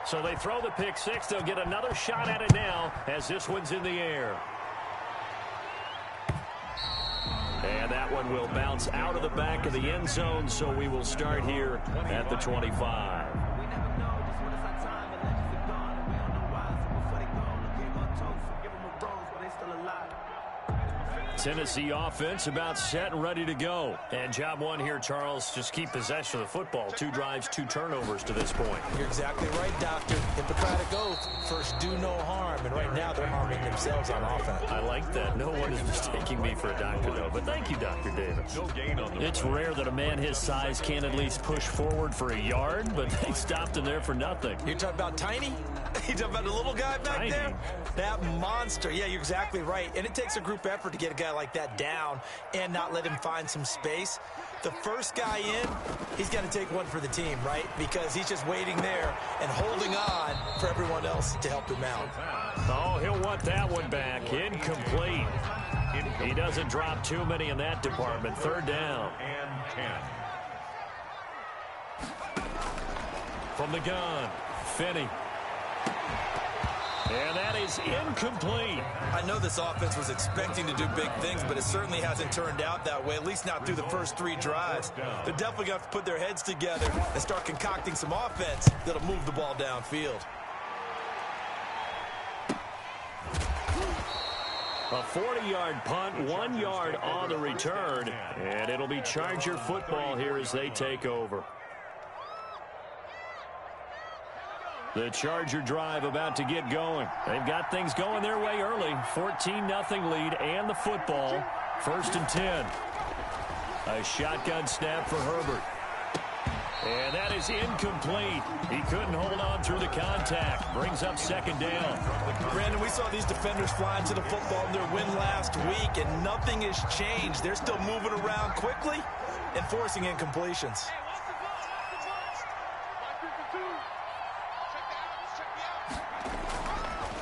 So they throw the pick six. They'll get another shot at it now as this one's in the air. And that one will bounce out of the back of the end zone, so we will start here at the 25. Tennessee offense about set and ready to go. And job one here, Charles, just keep possession of the football. 2 drives, 2 turnovers to this point. You're exactly right, Doctor. Hippocratic oath, first do no harm. And right now they're harming themselves on offense. I like that. No one is mistaking me for a doctor, though. But thank you, Dr. Davis. It's rare that a man his size can't at least push forward for a yard, but they stopped him there for nothing. You're talking about Tiny? You're talking about the little guy back there? That monster. Yeah, you're exactly right. And it takes a group effort to get a guy like that down and not let him find some space. The first guy in, he's got to take one for the team, right? Because he's just waiting there and holding on for everyone else to help him out. Oh, he'll want that one back. Incomplete. He doesn't drop too many in that department. 3rd down. And 10. From the gun, Finney. And that is incomplete. I know this offense was expecting to do big things, but it certainly hasn't turned out that way, at least not through the first 3 drives. They're definitely going to have to put their heads together and start concocting some offense that'll move the ball downfield. A 40-yard punt, 1 yard on the return, and it'll be Charger football here as they take over. The Charger drive about to get going. They've got things going their way early. 14-0 lead and the football. 1st and 10. A shotgun snap for Herbert. And that is incomplete. He couldn't hold on through the contact. Brings up 2nd down. Brandon, we saw these defenders flying to the football in their win last week, and nothing has changed. They're still moving around quickly and forcing incompletions.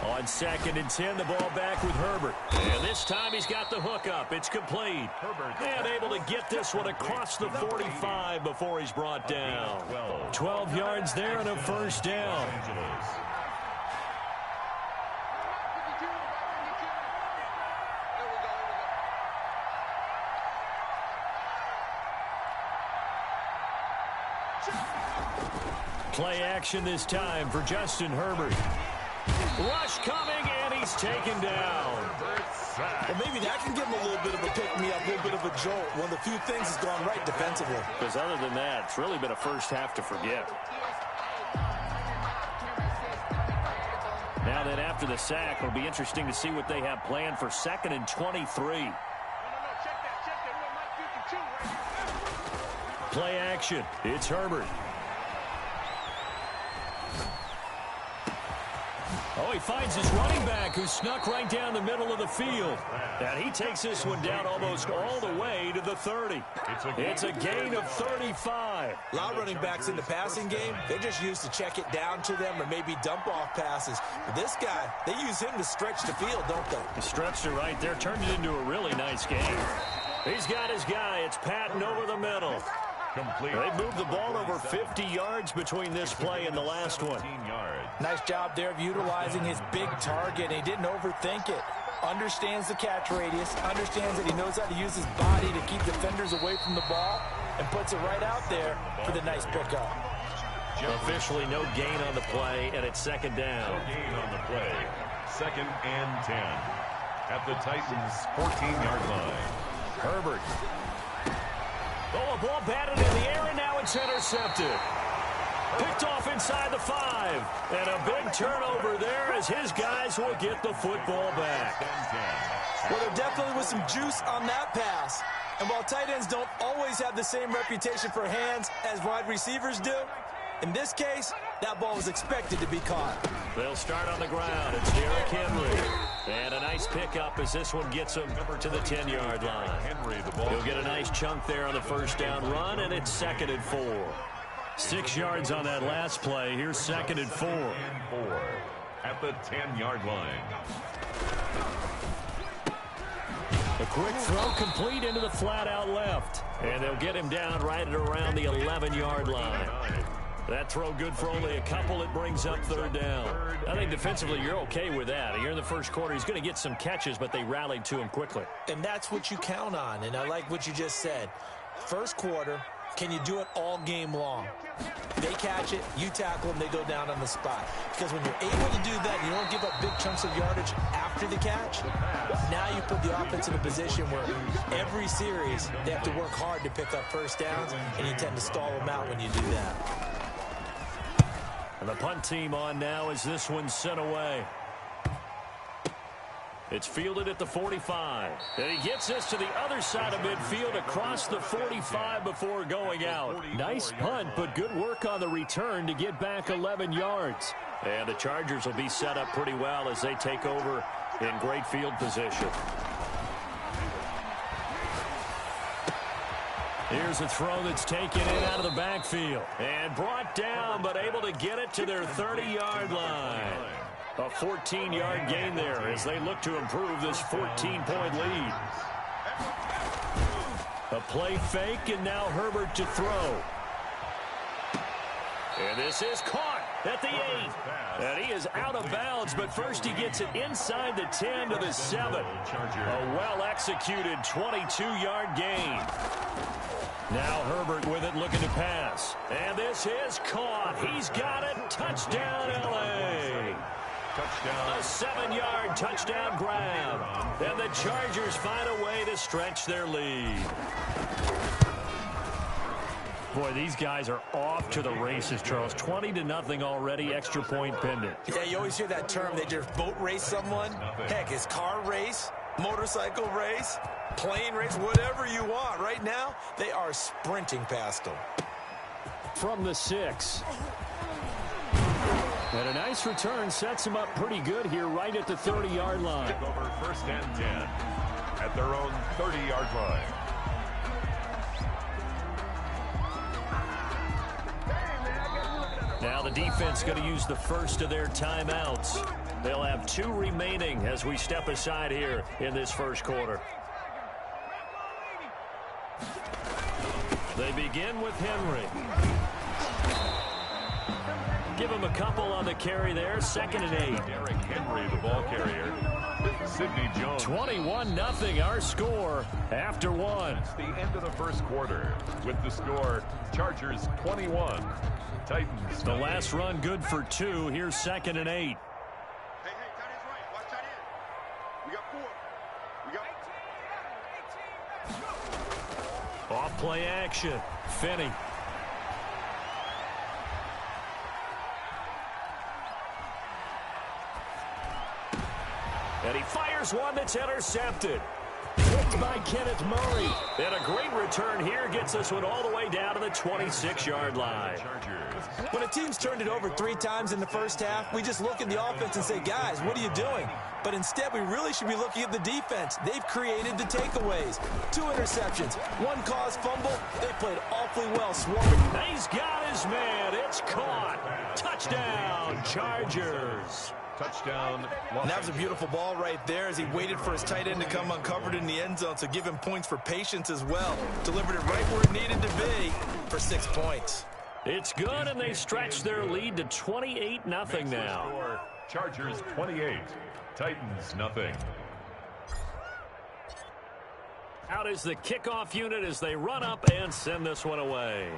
On 2nd and 10, the ball back with Herbert. And this time he's got the hook up. It's complete. And able to get this one across the 45 before he's brought down. 12 yards there and a 1st down. Play action this time for Justin Herbert. Rush coming, and he's taken down. Well, maybe that can give him a little bit of a pick-me-up, a little bit of a jolt. One of the few things has gone right defensively. Because other than that, it's really been a first half to forget. Now then, after the sack, it'll be interesting to see what they have planned for 2nd and 23. Play action. It's Herbert. Oh, he finds his running back who snuck right down the middle of the field. And he takes this one down almost all the way to the 30. It's a gain of 35. A lot of running backs in the passing game, they're just used to check it down to them or maybe dump off passes. But this guy, they use him to stretch the field, don't they? He stretched it right there, turned it into a really nice game. He's got his guy. It's Patton over the middle. They moved the ball over 50 yards between this play and the last one. Nice job there of utilizing his big target. He didn't overthink it. Understands the catch radius, understands that he knows how to use his body to keep defenders away from the ball, and puts it right out there for the nice pickup. Officially no gain on the play, and it's 2nd down. No gain on the play. 2nd and 10 at the Titans' 14-yard line. Herbert. Oh, a ball batted in the air, and now it's intercepted. Picked off inside the 5. And a big turnover there as his guys will get the football back. Well, there definitely was some juice on that pass. And while tight ends don't always have the same reputation for hands as wide receivers do, in this case, that ball was expected to be caught. They'll start on the ground. It's Derrick Henry. And a nice pickup as this one gets him to the 10-yard line. He'll get a nice chunk there on the 1st down run, and it's 2nd and 4. 6 yards on that last play. Here's 2nd and 4. At the 10-yard line. A quick throw complete into the flat out left. And they'll get him down right at around the 11-yard line. That throw good for only a couple. It brings up third down. I think defensively you're okay with that. Here in the first quarter, he's going to get some catches, but they rallied to him quickly. And that's what you count on, and I like what you just said. First quarter, can you do it all game long? They catch it, you tackle them, they go down on the spot. Because when you're able to do that, you don't give up big chunks of yardage after the catch. Now you put the offense in a position where every series they have to work hard to pick up first downs, and you tend to stall them out when you do that. And the punt team on now as this one's sent away. It's fielded at the 45. And he gets this to the other side of midfield across the 45 before going out. Nice punt, but good work on the return to get back 11 yards. And the Chargers will be set up pretty well as they take over in great field position. Here's a throw that's taken in out of the backfield. And brought down, but able to get it to their 30-yard line. A 14-yard gain there as they look to improve this 14-point lead. A play fake, and now Herbert to throw. And this is caught at the 8. And he is out of bounds, but first he gets it inside the 10 to the 7. A well-executed 22-yard gain. Now Herbert with it, looking to pass. And this is caught. He's got it. Touchdown, L.A. Touchdown. A 7-yard touchdown grab. And the Chargers find a way to stretch their lead. Boy, these guys are off to the races, Charles. 20-0 already, extra point pending. Yeah, you always hear that term. They just boat race someone. Heck, it's car race, motorcycle race, plane race, whatever you want. Right now, they are sprinting past them. From the 6. And a nice return sets him up pretty good here right at the 30-yard line. Over first and 10 at their own 30-yard line. Now the defense going to use the first of their timeouts. They'll have 2 remaining as we step aside here in this first quarter. They begin with Henry. Give him a couple on the carry there. 2nd and 8. Derrick Henry, the ball carrier. Sidney Jones. 21-0 our score after 1. It's the end of the first quarter with the score Chargers 21. Titans. The last run good for 2. Here's 2nd and 8. Hey, tight ends right. Watch tight end. We got 4. Off play action. Finney. And he fires one that's intercepted. Picked by Kenneth Murray. And a great return here gets this one all the way down to the 26-yard line. When a team's turned it over 3 times in the first half, we just look at the offense and say, guys, what are you doing? But instead, we really should be looking at the defense. They've created the takeaways. 2 interceptions, 1 caused fumble. They played awfully well, swarming. He's got his man. It's caught. Touchdown, Chargers. Touchdown. And that was a beautiful ball right there as he waited for his tight end to come uncovered in the end zone, so give him points for patience as well. Delivered it right where it needed to be for 6 points. It's good, and they stretch their lead to 28-0 now. Score, Chargers 28, Titans nothing. Out is the kickoff unit as they run up and send this one away.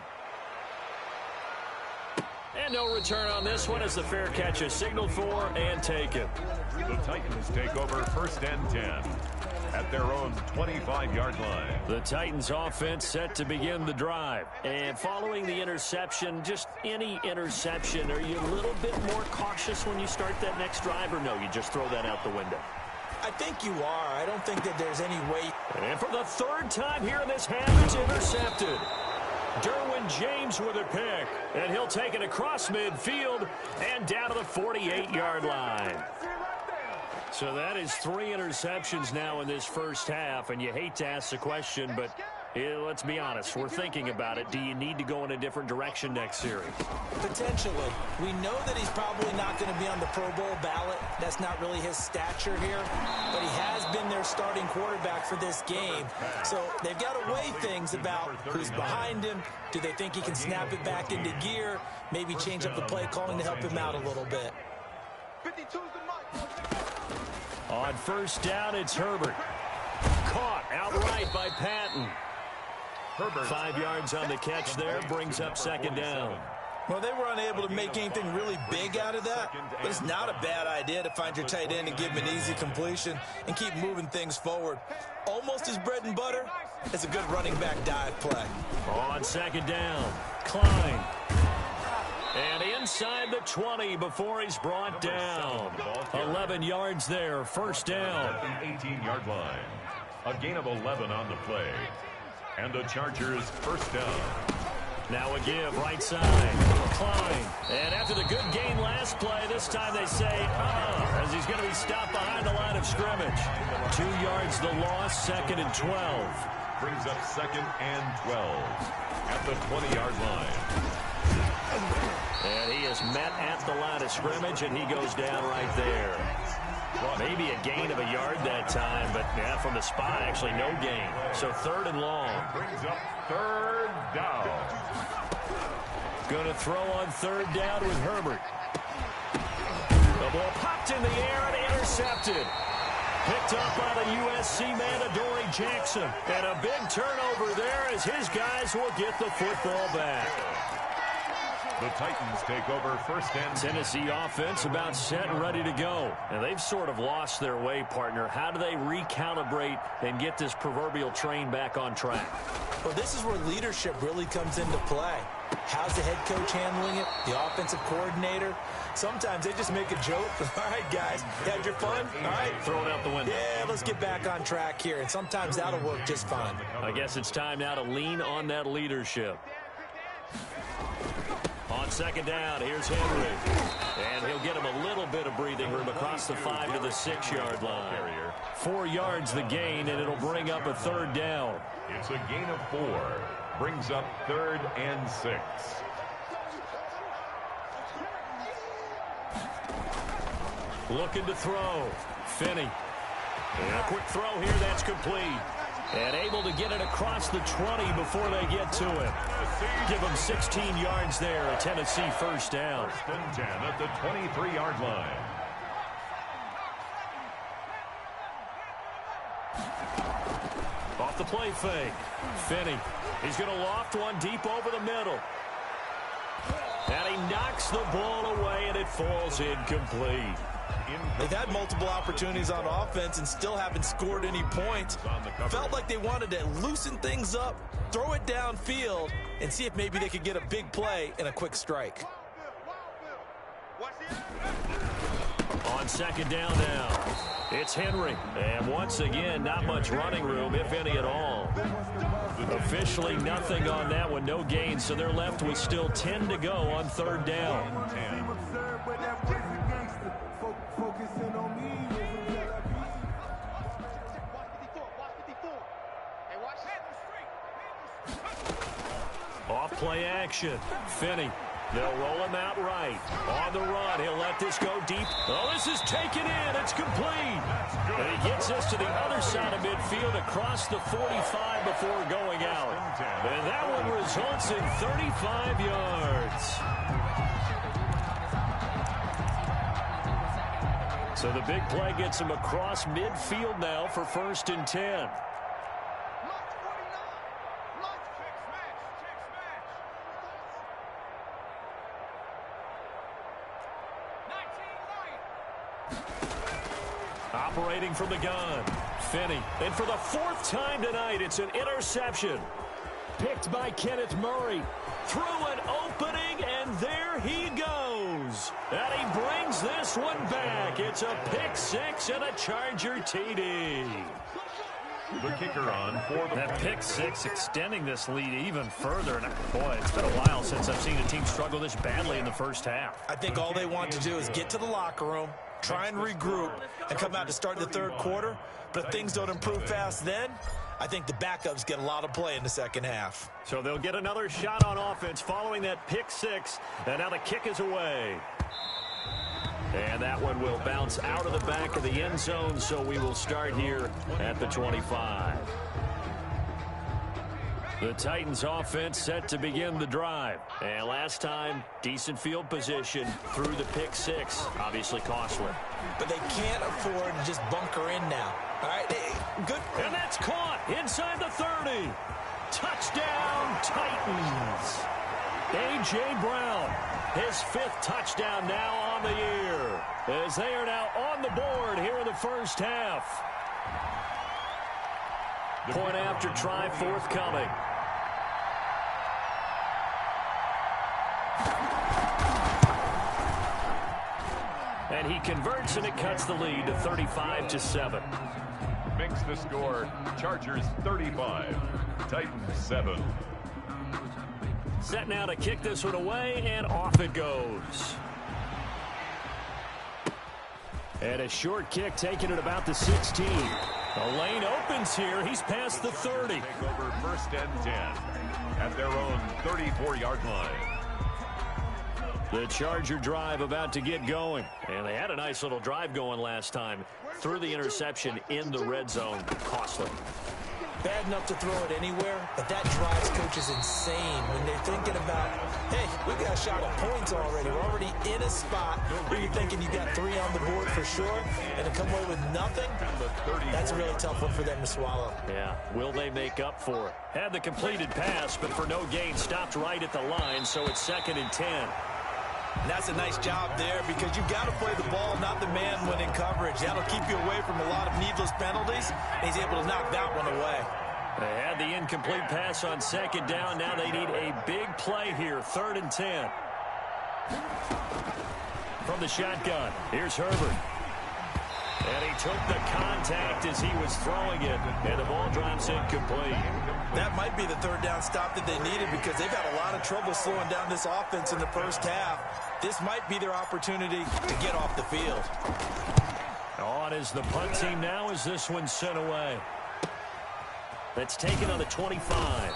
And no return on this one as the fair catch is signaled for and taken. The Titans take over first and 10 at their own 25-yard line. The Titans offense set to begin the drive. And following the interception, just any interception, are you a little bit more cautious when you start that next drive, or no, you just throw that out the window? I think you are. I don't think that there's any way. And for the 3rd time here in this half, it's intercepted. Derwin James with a pick, and he'll take it across midfield and down to the 48-yard line. So that is 3 interceptions now in this first half, and you hate to ask the question, but let's be honest, we're thinking about it. Do you need to go in a different direction next series? Potentially. We know that he's probably not going to be on the Pro Bowl ballot. That's not really his stature here. But he has been their starting quarterback for this game. So they've got to weigh things about who's behind him. Do they think he can snap it back into gear? Maybe change up the play calling to help him out a little bit. 52's the mark. On first down, it's Herbert. Caught outright by Patton. 5 yards on the catch there, brings up second down. Well, they were unable to make anything really big out of that, but it's not a bad idea to find your tight end and give him an easy completion and keep moving things forward. Almost his bread and butter. It's a good running back dive play. On second down, Klein. And inside the 20 before he's brought down. 11 yards there, first down. At the 18-yard line. A gain of 11 on the play. And the Chargers first down. Now a give, right side, Klein. And after the good gain last play, this time they say, as he's going to be stopped behind the line of scrimmage. 2 yards the loss, second and 12. Brings up second and 12 at the 20-yard line. And he is met at the line of scrimmage, and he goes down right there. Maybe a gain of a yard that time, but yeah, from the spot, actually no gain. So third and long. Brings up third down. Going to throw on third down with Herbert. The ball popped in the air and intercepted. Picked up by the USC man, Adoree Jackson. And a big turnover there as his guys will get the football back. The Titans take over first and 10. Tennessee offense about set and ready to go. And they've sort of lost their way, partner. How do they recalibrate and get this proverbial train back on track? Well, this is where leadership really comes into play. How's the head coach handling it? The offensive coordinator? Sometimes they just make a joke. All right, guys, had your fun? All right. Throw it out the window. Yeah, let's get back on track here. And sometimes that'll work just fine. I guess it's time now to lean on that leadership. On second down, here's Henry. And he'll get him a little bit of breathing room across the 5 to the 6-yard line. 4 yards the gain, and it'll bring up a third down. It's a gain of 4. Brings up third and 6. Looking to throw. Finney. And a quick throw here, that's complete. And able to get it across the 20 before they get to it. Give them 16 yards there, a Tennessee first down. First and 10 at the 23-yard line. Off the play fake. Finney. He's going to loft one deep over the middle. And he knocks the ball away, and it falls incomplete. They've had multiple opportunities on offense and still haven't scored any points. Felt like they wanted to loosen things up, throw it downfield, and see if maybe they could get a big play and a quick strike. On second down now, it's Henry. And once again, not much running room, if any at all. Officially nothing on that one, no gain, so they're left with still 10 to go on third down. Off play action. Finney. They'll roll him out right. On the run, he'll let this go deep. Oh, this is taken in. It's complete. And he gets us to the other side of midfield across the 45 before going out. And that one results in 35 yards. So the big play gets him across midfield now for first and 10. Operating from the gun, Finney. And for the 4th time tonight, it's an interception. Picked by Kenneth Murray. Through an opening, and there he goes. And he brings this one back. It's a pick 6 and a Charger TD. The kicker on for the that pick 6 extending this lead even further. And boy, it's been a while since I've seen a team struggle this badly in the first half. I think all they want to do is get to the locker room, try and regroup, and come out to start the third quarter. But if things don't improve fast then, I think the backups get a lot of play in the second half. So they'll get another shot on offense following that pick six. And now the kick is away. And that one will bounce out of the back of the end zone, so we will start here at the 25. The Titans offense set to begin the drive. And last time, decent field position through the pick six. Obviously costly. But they can't afford to just bunker in now. All right, good. And that's caught inside the 30. Touchdown, Titans. A.J. Brown, his 5th touchdown now on the year, as they are now on the board here in the first half. Point after try forthcoming. And he converts, and it cuts the lead to 35-7. Makes the score Chargers 35, Titans 7. Set now to kick this one away, and off it goes. And a short kick taken at about the 16. The lane opens here. He's past the 30. Take over 1st and 10 at their own 34-yard line. The Charger drive about to get going. And they had a nice little drive going last time. Threw the interception in the red zone. Costly. Bad enough to throw it anywhere, but that drives coaches insane when they're thinking about, hey, we got a shot at points already. We're already in a spot where you're thinking you got 3 on the board for sure, and to come away with nothing, that's a really tough one for them to swallow. Yeah, will they make up for it? Had the completed pass, but for no gain, stopped right at the line, so it's 2nd and 10. And that's a nice job there because you've got to play the ball, not the man when in coverage. That'll keep you away from a lot of needless penalties, and he's able to knock that one away. They had the incomplete pass on 2nd down. Now they need a big play here, 3rd and 10. From the shotgun, here's Herbert. And he took the contact as he was throwing it, and the ball drops incomplete. That might be the 3rd down stop that they needed because they've had a lot of trouble slowing down this offense in the first half. This might be their opportunity to get off the field. On is the punt team now as this one's sent away. That's taken on the 25.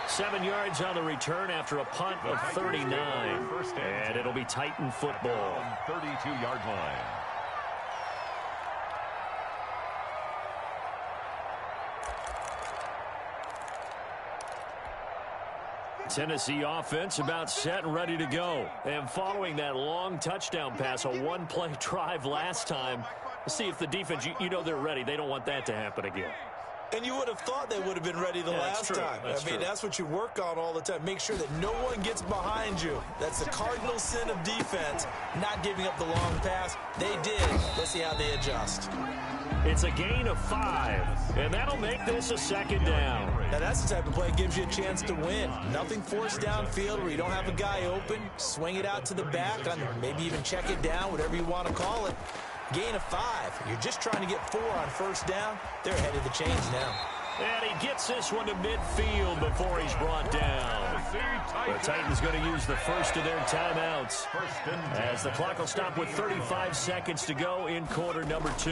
7 yards on the return after a punt of 39. And it'll be Titan football. 32-yard line. Tennessee offense about set and ready to go. And following that long touchdown pass, a one-play drive last time, let's see if the defense, you know they're ready. They don't want that to happen again. And you would have thought they would have been ready the last time. That's what you work on all the time. Make sure that no one gets behind you. That's the cardinal sin of defense, not giving up the long pass. They did. Let's see how they adjust. It's a gain of 5, and that'll make this a 2nd down. Now, that's the type of play that gives you a chance to win. Nothing forced downfield where you don't have a guy open. Swing it out to the back, maybe even check it down, whatever you want to call it. Gain of 5. You're just trying to get 4 on 1st down. They're ahead of the chains now. And he gets this one to midfield before he's brought down. The Titans going to use the first of their timeouts as the clock will stop with 35 seconds to go in quarter number 2.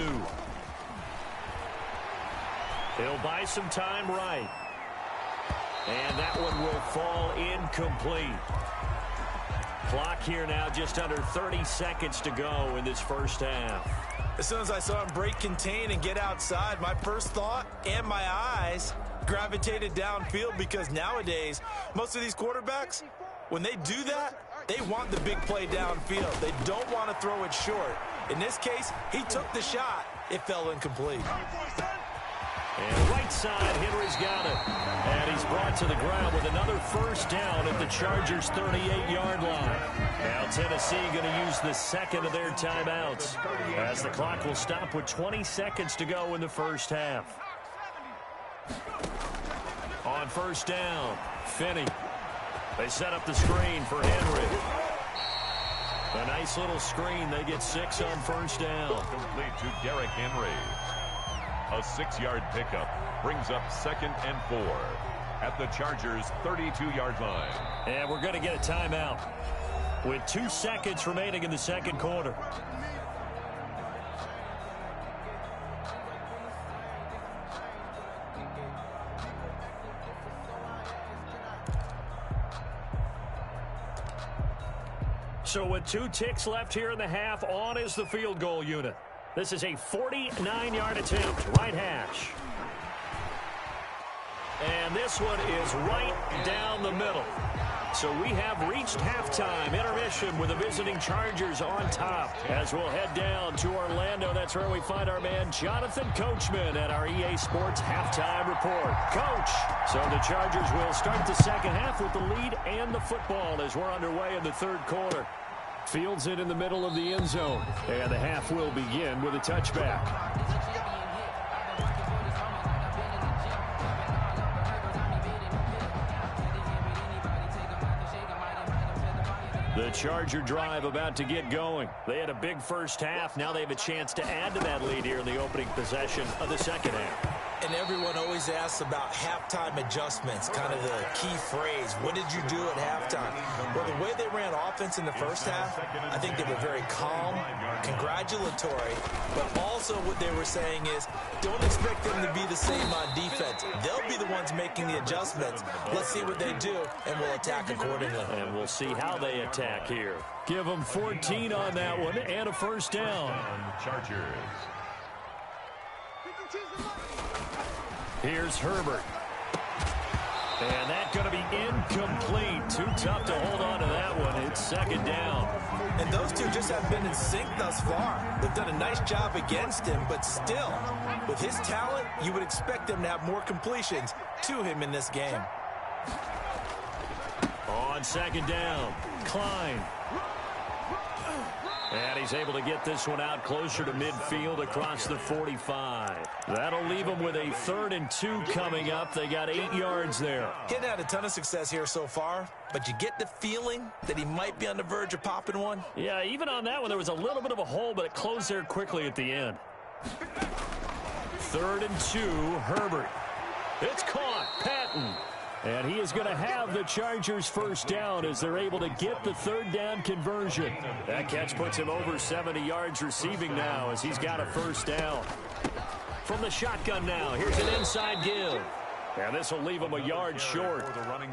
He'll buy some time right. And that one will fall incomplete. Clock here now just under 30 seconds to go in this first half. As soon as I saw him break contain and get outside, my first thought and my eyes gravitated downfield because nowadays, most of these quarterbacks, when they do that, they want the big play downfield. They don't want to throw it short. In this case, he took the shot. It fell incomplete. And right side, Henry's got it. And he's brought to the ground with another first down at the Chargers' 38-yard line. Now Tennessee going to use the second of their timeouts as the clock will stop with 20 seconds to go in the first half. On first down, Finney. They set up the screen for Henry. A nice little screen. They get 6 on first down. Complete to Derrick Henry. A 6-yard pickup brings up 2nd and 4 at the Chargers' 32-yard line. And we're going to get a timeout with 2 seconds remaining in the second quarter. So with 2 ticks left here in the half, on is the field goal unit. This is a 49-yard attempt, right hash. And this one is right down the middle. So we have reached halftime intermission with the visiting Chargers on top. As we'll head down to Orlando, that's where we find our man Jonathan Coachman at our EA Sports Halftime Report. Coach, so the Chargers will start the second half with the lead and the football as we're underway in the third quarter. Fields it in the middle of the end zone, and the half will begin with a touchback. The Charger drive about to get going. They had a big first half. Now they have a chance to add to that lead here in the opening possession of the second half. And everyone always asks about halftime adjustments, kind of the key phrase. What did you do at halftime? Well, the way they ran offense in the first half, I think they were very calm, congratulatory, but also what they were saying is don't expect them to be the same on defense. They'll be the ones making the adjustments. Let's see what they do, and we'll attack accordingly. And we'll see how they attack here. Give them 14 on that one and a first down. Chargers. Here's Herbert. And that's going to be incomplete. Too tough to hold on to that one. It's second down. And those two just haven't been in sync thus far. They've done a nice job against him, but still, with his talent, you would expect them to have more completions to him in this game. On second down, Klein. And he's able to get this one out closer to midfield across the 45. That'll leave them with a 3rd and 2 coming up. They got 8 yards there. He hadn't had a ton of success here so far, but you get the feeling that he might be on the verge of popping one. Yeah, even on that one, there was a little bit of a hole, but it closed there quickly at the end. 3rd and 2, Herbert. It's caught, Patton. And he is going to have the Chargers first down as they're able to get the 3rd down conversion. That catch puts him over 70 yards receiving now as he's got a first down. From the shotgun now, here's an inside give. And this will leave him a yard short.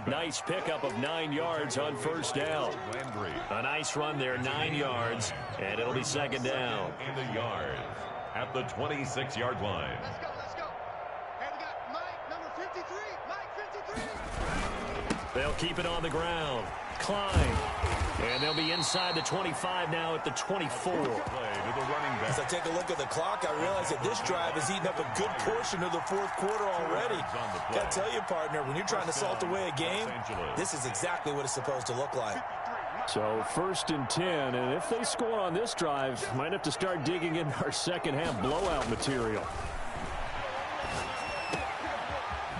Nice pickup of 9 yards on first down. A nice run there, 9 yards, and it'll be second down. And a yard at the 26-yard line. They'll keep it on the ground. Klein. And they'll be inside the 25 now at the 24. As I take a look at the clock, I realize that this drive has eaten up a good portion of the fourth quarter already. Got to tell you, partner, when you're trying to salt away a game, this is exactly what it's supposed to look like. So 1st and 10, and if they score on this drive, might have to start digging in our second half blowout material.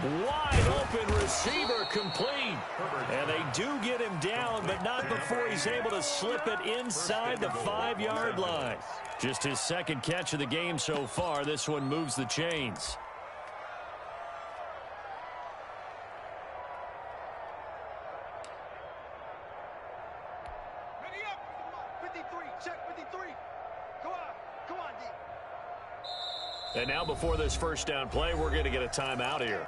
Wide open receiver complete. And they do get him down, but not before he's able to slip it inside the 5-yard line. Just his second catch of the game so far. This one moves the chains. Ready up. 53. Check 53. Go on. Come on, D. And now before this first down play, we're going to get a timeout here.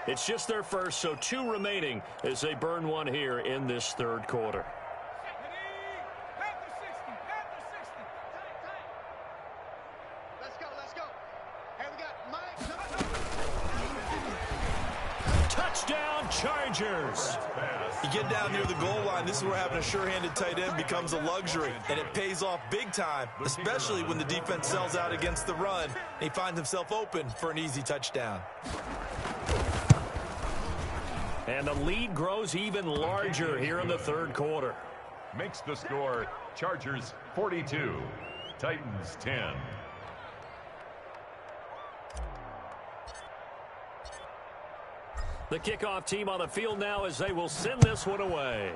It's just their first, so 2 remaining as they burn one here in this third quarter. Let's go. Hey, we got Mike. Touchdown, Chargers. You get down near the goal line, this is where having a sure-handed tight end becomes a luxury, and it pays off big time, especially when the defense sells out against the run, and he finds himself open for an easy touchdown. And the lead grows even larger here in the third quarter. Makes the score Chargers 42, Titans 10. The kickoff team on the field now as they will send this one away.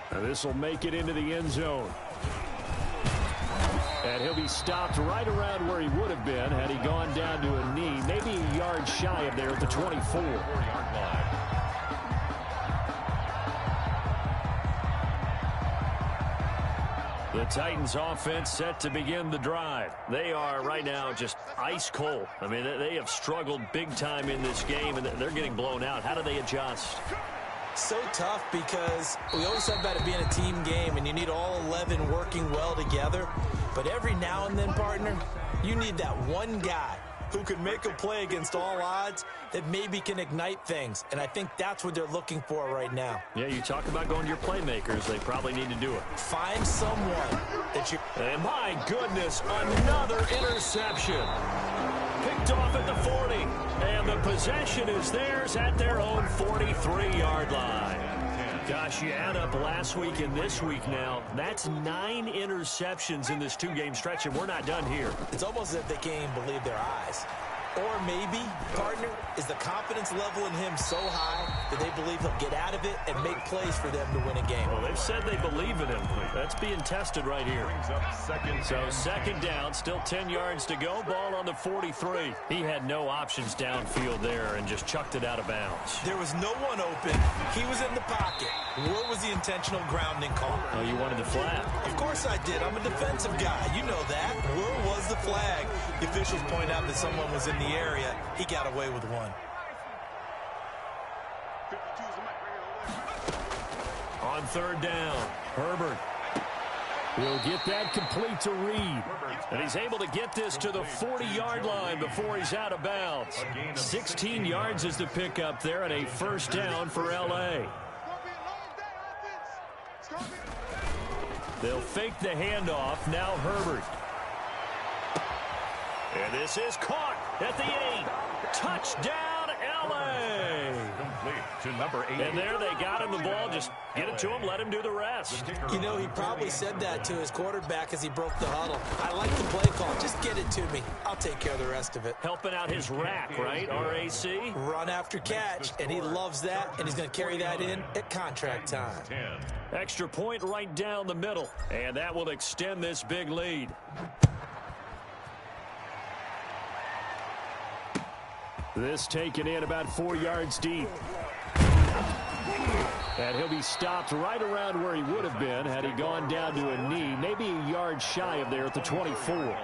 And this will make it into the end zone. And he'll be stopped right around where he would have been had he gone down to a knee, maybe a yard shy of there at the 24. The Titans offense set to begin the drive. They are right now just ice cold. I mean, they have struggled big time in this game, and they're getting blown out. How do they adjust? So tough because we always talk about it being a team game and you need all 11 working well together. But every now and then, partner, you need that one guy who can make a play against all odds that maybe can ignite things. And I think that's what they're looking for right now. Yeah, you talk about going to your playmakers. They probably need to do it. Find someone that you... And my goodness, another interception. Picked off at the 40. And the possession is theirs at their own 43-yard line. Gosh, you add up last week and this week now, that's 9 interceptions in this 2-game stretch, and we're not done here. It's almost as if they can't even believe their eyes. Or maybe, partner, is the confidence level in him so high that they believe he'll get out of it and make plays for them to win a game. Well, they've said they believe in him. That's being tested right here. So second down, still 10 yards to go. Ball on the 43. He had no options downfield there and just chucked it out of bounds. There was no one open. He was in the pocket. Where was the intentional grounding call? Oh, you wanted the flag. Of course I did. I'm a defensive guy. You know that. Where was the flag? The officials point out that someone was in the area. He got away with one. On third down, Herbert will get that complete to Reed. And he's able to get this to the 40-yard line before he's out of bounds. 16 yards is the pickup there and a first down for L.A. They'll fake the handoff. Now Herbert. And this is caught at the 8. Touchdown, L.A. Complete to number 8. And there they got him the ball. Just get it to him, let him do the rest. You know, he probably said that to his quarterback as he broke the huddle. I like the play call. Just get it to me. I'll take care of the rest of it. Helping out his rack, right? RAC? Run after catch, and he loves that, and he's going to carry that in at contract time. Extra point right down the middle, and that will extend this big lead. This taken in about 4 yards deep. And he'll be stopped right around where he would have been had he gone down to a knee, maybe a yard shy of there at the 24.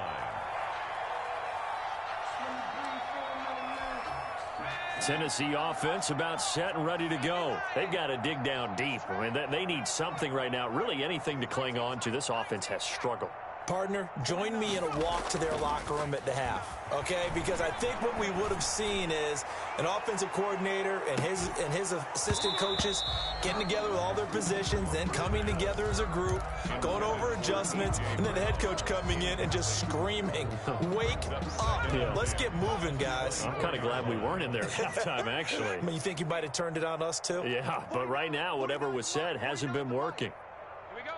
Tennessee offense about set and ready to go. They've got to dig down deep. I mean, they need something right now, really anything to cling on to. This offense has struggled. Partner, join me in a walk to their locker room at the half, okay? Because I think what we would have seen is an offensive coordinator and his assistant coaches getting together with all their positions, then coming together as a group, going over adjustments, and then the head coach coming in and just screaming, "Wake up. Yeah. Let's get moving, guys." I'm kind of glad we weren't in there at halftime, actually. I mean, you think you might have turned it on us, too? Yeah, but right now, whatever was said hasn't been working. Here we go.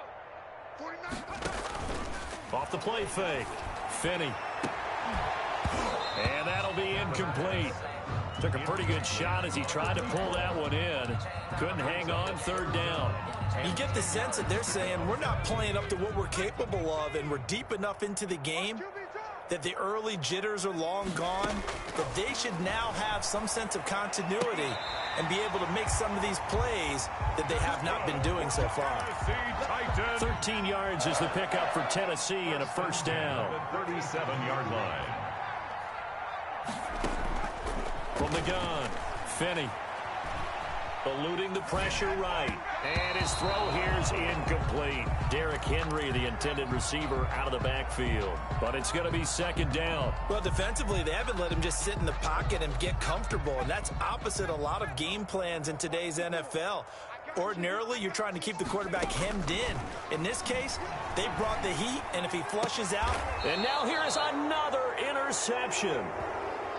49. Off the play fake. Finney. And that'll be incomplete. Took a pretty good shot as he tried to pull that one in. Couldn't hang on. Third down. You get the sense that they're saying we're not playing up to what we're capable of, and we're deep enough into the game that the early jitters are long gone, that they should now have some sense of continuity and be able to make some of these plays that they have not been doing so far. 13 yards is the pickup for Tennessee and a first down. 37-yard line. From the gun, Finney. Eluding the pressure right. And his throw here's incomplete. Derrick Henry, the intended receiver, out of the backfield. But it's going to be second down. Well, defensively, they haven't let him just sit in the pocket and get comfortable, and that's opposite a lot of game plans in today's NFL. Ordinarily, you're trying to keep the quarterback hemmed in. In this case, they brought the heat, and if he flushes out... And now here is another interception.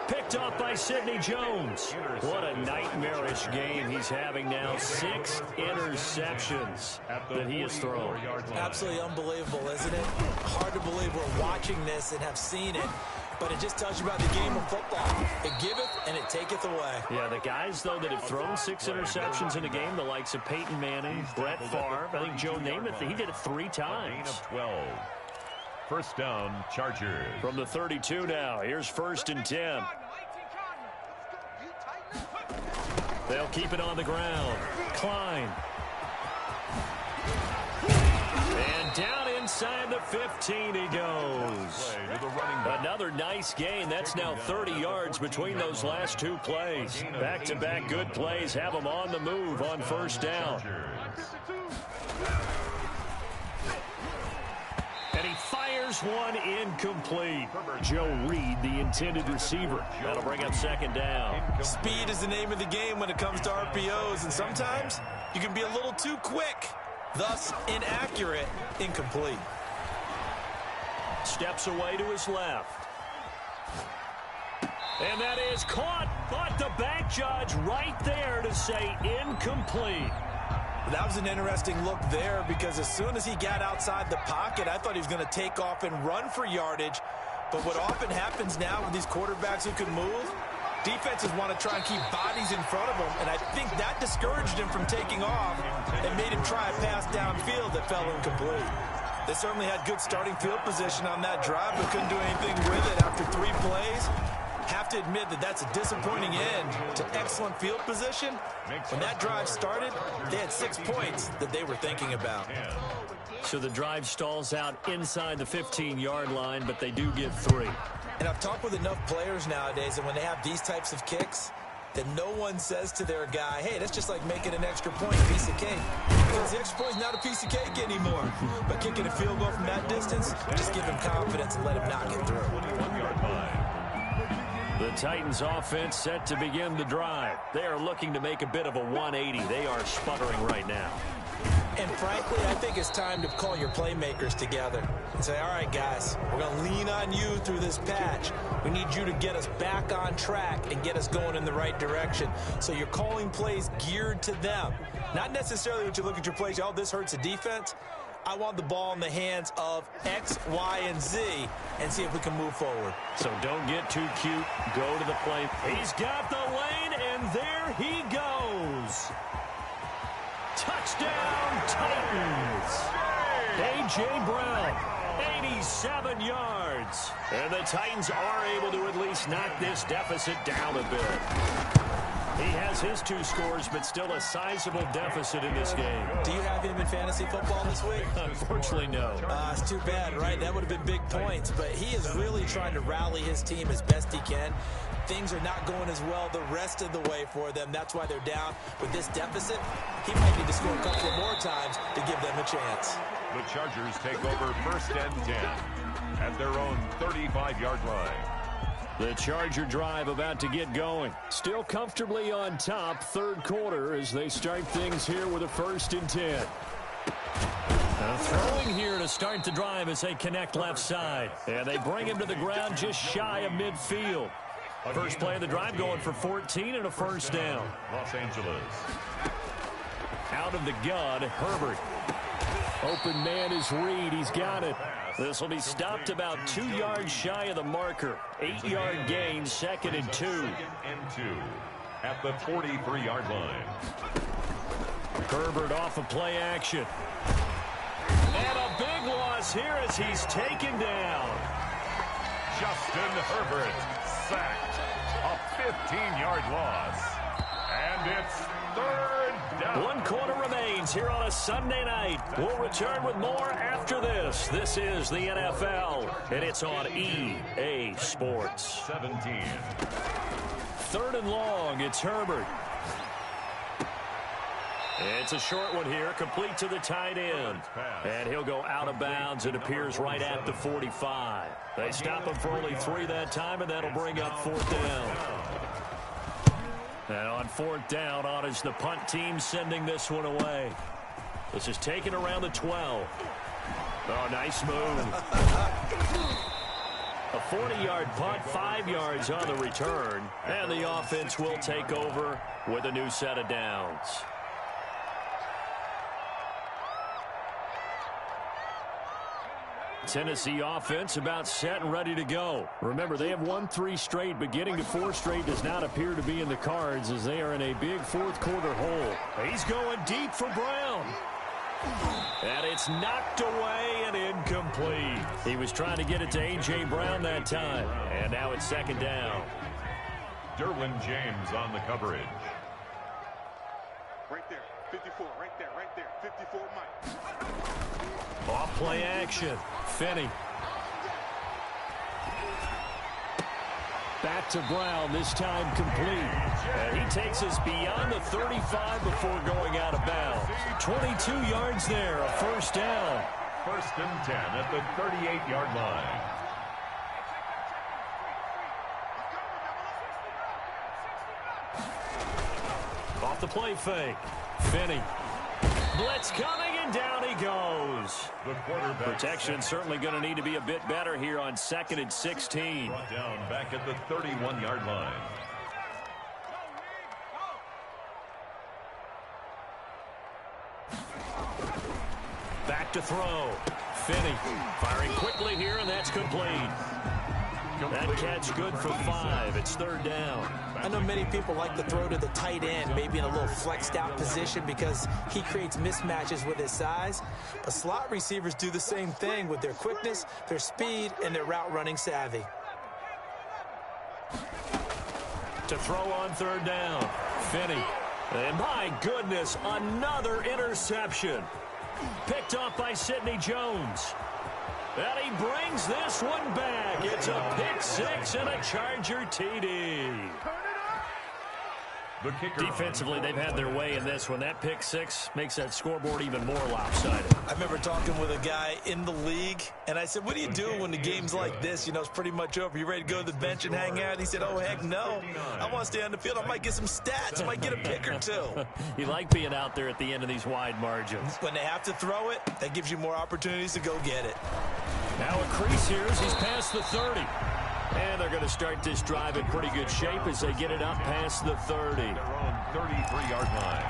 Picked up by Sidney Jones. What a nightmarish game he's having now. 6 interceptions that he has thrown. Absolutely unbelievable, isn't it? Hard to believe we're watching this and have seen it. But it just tells you about the game of football. It giveth and it taketh away. Yeah, the guys, though, that have thrown 6 interceptions in a game, the likes of Peyton Manning, Brett Favre, I think Joe Namath, he did it 3 times. Of 12. First down, Chargers. From the 32 now, here's first and 10. They'll keep it on the ground. Klein. And down inside the 15 he goes. Another nice gain. That's now 30 yards between those last two plays. Back-to-back good plays have them on the move on first down. And he fires one incomplete. Joe Reed, the intended receiver. That'll bring up second down. Speed is the name of the game when it comes to RPOs, and sometimes you can be a little too quick, thus inaccurate, incomplete. Steps away to his left. And that is caught, but the back judge right there to say incomplete. That was an interesting look there because as soon as he got outside the pocket, I thought he was going to take off and run for yardage. But what often happens now with these quarterbacks who can move, defenses want to try and keep bodies in front of them, and I think that discouraged him from taking off and made him try a pass downfield that fell incomplete. They certainly had good starting field position on that drive, but couldn't do anything with it after 3 plays. Have to admit that that's a disappointing end to excellent field position. When that drive started, they had 6 points that they were thinking about. So the drive stalls out inside the 15-yard line, but they do get 3. And I've talked with enough players nowadays, and when they have these types of kicks, that no one says to their guy, hey, that's just like making an extra point, piece of cake. Because the extra point is not a piece of cake anymore. But kicking a field goal from that distance, just give him confidence and let him knock it through. The Titans offense set to begin the drive. They are looking to make a bit of a 180. They are sputtering right now. And frankly, I think it's time to call your playmakers together and say, all right, guys, we're going to lean on you through this patch. We need you to get us back on track and get us going in the right direction. So you're calling plays geared to them. Not necessarily when you look at your plays, oh, this hurts the defense. I want the ball in the hands of X, Y, and Z and see if we can move forward. So don't get too cute. Go to the play. He's got the lane, and there he goes. Touchdown, Titans. A.J. Brown, 87 yards. And the Titans are able to at least knock this deficit down a bit. He has his 2 scores, but still a sizable deficit in this game. Do you have him in fantasy football this week? Unfortunately, no. It's too bad, right? That would have been big points. But he is really trying to rally his team as best he can. Things are not going as well the rest of the way for them. That's why they're down. With this deficit, he might need to score a couple of more times to give them a chance. The Chargers take over 1st and 10 at their own 35-yard line. The Charger drive about to get going. Still comfortably on top, 3rd quarter as they start things here with a 1st and 10. Throwing here to start the drive as they connect left side. And they bring him to the ground just shy of midfield. First play of the drive going for 14 and a 1st down. Los Angeles. Out of the gun, Herbert. Open man is Reed. He's got it. This will be stopped about 2 yards shy of the marker. 8-yard gain, 2nd and 2. 2nd and 2 at the 43-yard line. Herbert off of play action. And a big loss here as he's taken down. Justin Herbert sacked. A 15-yard loss. And it's 3rd down. 1 quarter remains here on a Sunday night. We'll return with more after this. This is the NFL, and it's on EA Sports. 17. 3rd and long, it's Herbert. It's a short one here, complete to the tight end. And he'll go out of bounds. It appears right at the 45. They stop him for only 3 that time, and that'll bring up 4th down. And on 4th down, on is the punt team sending this one away. This is taken around the 12. Oh, nice move. A 40-yard punt, 5 yards on the return. And the offense will take over with a new set of downs. Tennessee offense about set and ready to go. Remember, they have won 3 straight, but getting to 4 straight does not appear to be in the cards as they are in a big 4th quarter hole. He's going deep for Brown. And it's knocked away and incomplete. He was trying to get it to A.J. Brown that time. And now it's 2nd down. Derwin James on the coverage. Right there, 54, right there, 54, Mike. Off play action. Finney. Back to Brown, this time complete. And he takes us beyond the 35 before going out of bounds. 22 yards there, a first down. First and 10 at the 38-yard line. Off the play fake. Finney. Blitz coming, and down he goes. The quarterback protection certainly going to need to be a bit better here on 2nd and 16. Brought down back at the 31-yard line. Back to throw. Finney firing quickly here, and that's complete. That catch good for 5. It's 3rd down. I know many people like to throw to the tight end, maybe in a little flexed out position because he creates mismatches with his size. But slot receivers do the same thing with their quickness, their speed, and their route running savvy. To throw on 3rd down. Finney. And my goodness, another interception. Picked off by Sidney Jones. And he brings this one back. It's a pick 6 and a Charger TD. The kicker. Defensively, they've had their way in this one. That pick 6 makes that scoreboard even more lopsided. I remember talking with a guy in the league, and I said, what do you do when the game's like this? You know, it's pretty much over. You ready to go to the bench and hang out? He said, oh, heck no. I want to stay on the field. I might get some stats. I might get a pick or two. You like being out there at the end of these wide margins. When they have to throw it, that gives you more opportunities to go get it. Now a crease here as he's past the 30. And they're going to start this drive in pretty good shape as they get it up past the 30. Their own 33-yard line.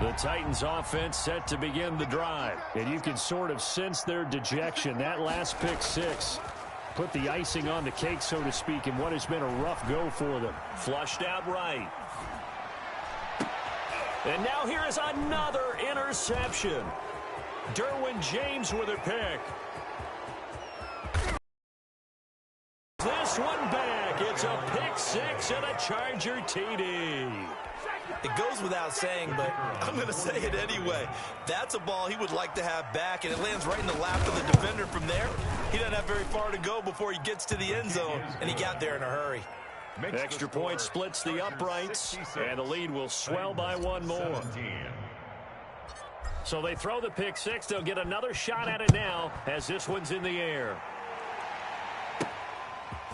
The Titans offense set to begin the drive. And you can sort of sense their dejection. That last pick 6 put the icing on the cake, so to speak, in what has been a rough go for them. Flushed out right. And now here is another interception. Derwin James with a pick. This one back. It's a pick 6 and a Charger TD. It goes without saying, but I'm going to say it anyway. That's a ball he would like to have back, and it lands right in the lap of the defender from there. He doesn't have very far to go before he gets to the end zone, and he got there in a hurry. Extra point splits the uprights, and the lead will swell by one more. So they throw the pick 6. They'll get another shot at it now as this one's in the air.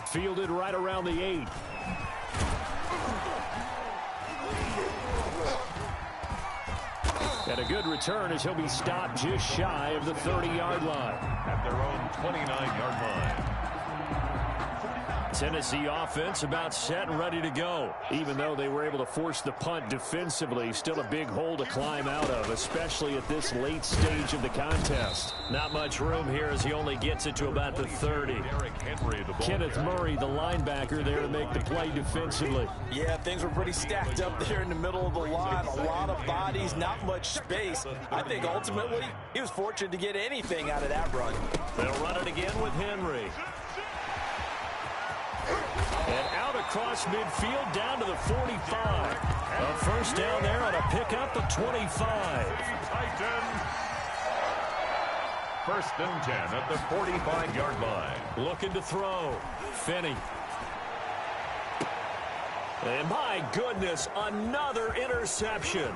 Fielded right around the 8. And a good return as he'll be stopped just shy of the 30-yard line. At their own 29-yard line. Tennessee offense about set and ready to go. Even though they were able to force the punt defensively, still a big hole to climb out of, especially at this late stage of the contest. Not much room here as he only gets it to about the 30. Kenneth Murray, the linebacker, there to make the play defensively. Yeah, things were pretty stacked up there in the middle of the line. A lot of bodies, not much space. I think ultimately he was fortunate to get anything out of that run. They'll run it again with Henry. And out across midfield down to the 45. A first down there on a pickup of 25. Titans. First and 10 at the 45-yard line. Looking to throw. Finney. And my goodness, another interception.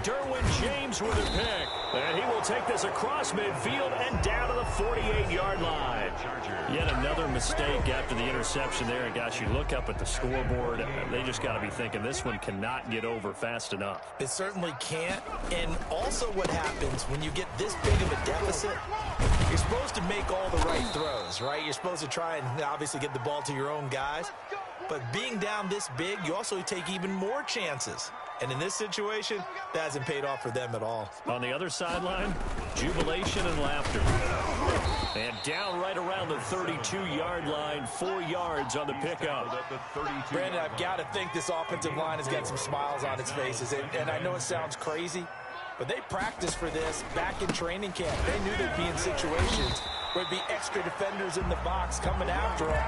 Derwin James with a pick. And he will take this across midfield and down to the 48-yard line. Yet another mistake after the interception there. And gosh, you look up at the scoreboard, they just got to be thinking this one cannot get over fast enough. It certainly can't. And also what happens when you get this big of a deficit, you're supposed to make all the right throws, right? You're supposed to try and obviously get the ball to your own guys. But being down this big, you also take even more chances. And in this situation, that hasn't paid off for them at all. On the other sideline, jubilation and laughter. And down right around the 32-yard line, 4 yards on the pickup. Brandon, I've got to think this offensive line has got some smiles on its faces. And I know it sounds crazy, but they practiced for this back in training camp. They knew they'd be in situations where there'd be extra defenders in the box coming after them,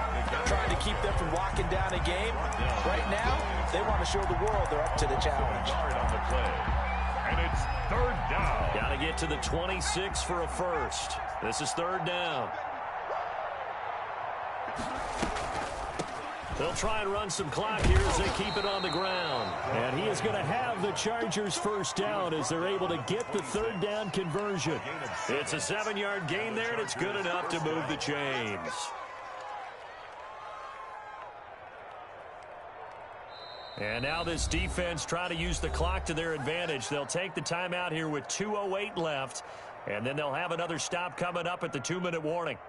trying to keep them from locking down a game. Right now, they want to show the world they're up to the challenge. And it's third down. Got to get to the 26 for a first. This is third down. They'll try and run some clock here as they keep it on the ground. And he is going to have the Chargers first down as they're able to get the third down conversion. It's a 7-yard gain there, and it's good enough to move the chains. And now this defense trying to use the clock to their advantage. They'll take the timeout here with 2:08 left, and then they'll have another stop coming up at the 2-minute warning.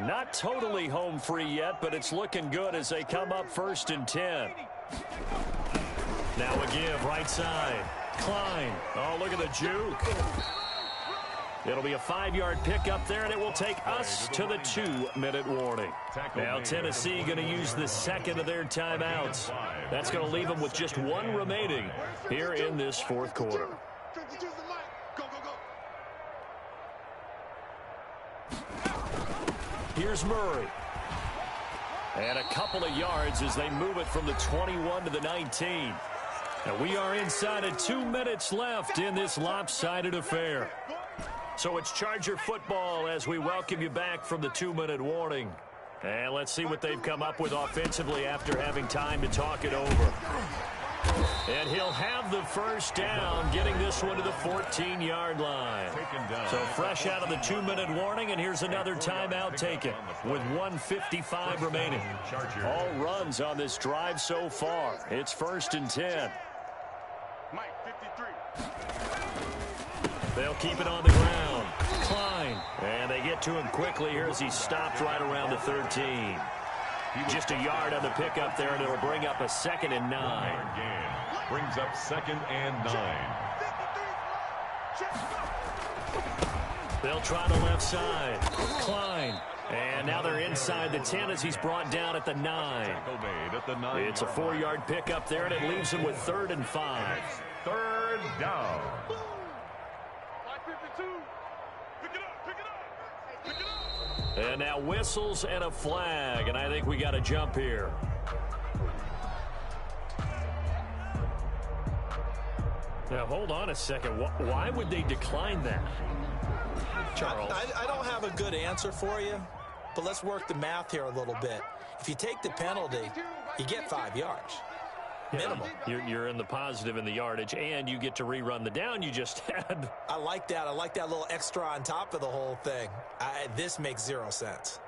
Not totally home free yet, but it's looking good as they come up 1st and 10. Now a give right side. Klein. Oh, look at the juke. It'll be a 5-yard pickup there, and it will take us to the 2-minute warning. Now Tennessee going to use the second of their timeouts. That's going to leave them with just one remaining here in this fourth quarter. Here's Murray. And a couple of yards as they move it from the 21 to the 19. And we are inside of 2 minutes left in this lopsided affair. So it's Charger football as we welcome you back from the 2-minute warning. And let's see what they've come up with offensively after having time to talk it over. And he'll have the first down, getting this one to the 14-yard line. So fresh out of the 2-minute warning, and here's another timeout taken with 1:55 remaining. All runs on this drive so far. It's 1st and 10. They'll keep it on the ground. Klein. And they get to him quickly here as he stopped right around the 13. Just a yard on the pickup there, and it'll bring up a 2nd and 9. Brings up 2nd and 9. They'll try the left side. Klein. And now they're inside the 10 as he's brought down at the 9. It's a 4-yard pickup there, and it leaves him with 3rd and 5. 3rd down. And now whistles and a flag, and I think we got to jump here. Now, hold on a second. Why would they decline that? Charles? I don't have a good answer for you, but let's work the math here a little bit. If you take the penalty, you get 5 yards. Minimum. You're in the positive in the yardage, and you get to rerun the down you just had. I like that. I like that little extra on top of the whole thing. This makes 0 sense.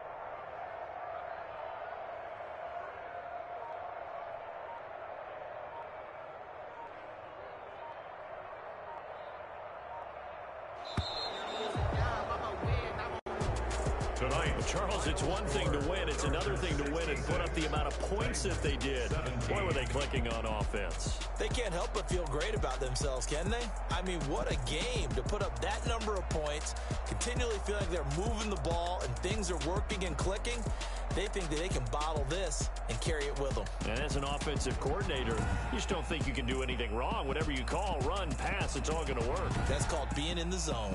Tonight, Charles, it's one thing to win. It's another thing to win and put up the amount of points that they did. Boy, were they clicking on offense. They can't help but feel great about themselves, can they? I mean, what a game to put up that number of points, continually feeling like they're moving the ball and things are working and clicking. They think that they can bottle this and carry it with them. And as an offensive coordinator, you just don't think you can do anything wrong. Whatever you call, run, pass, it's all going to work. That's called being in the zone.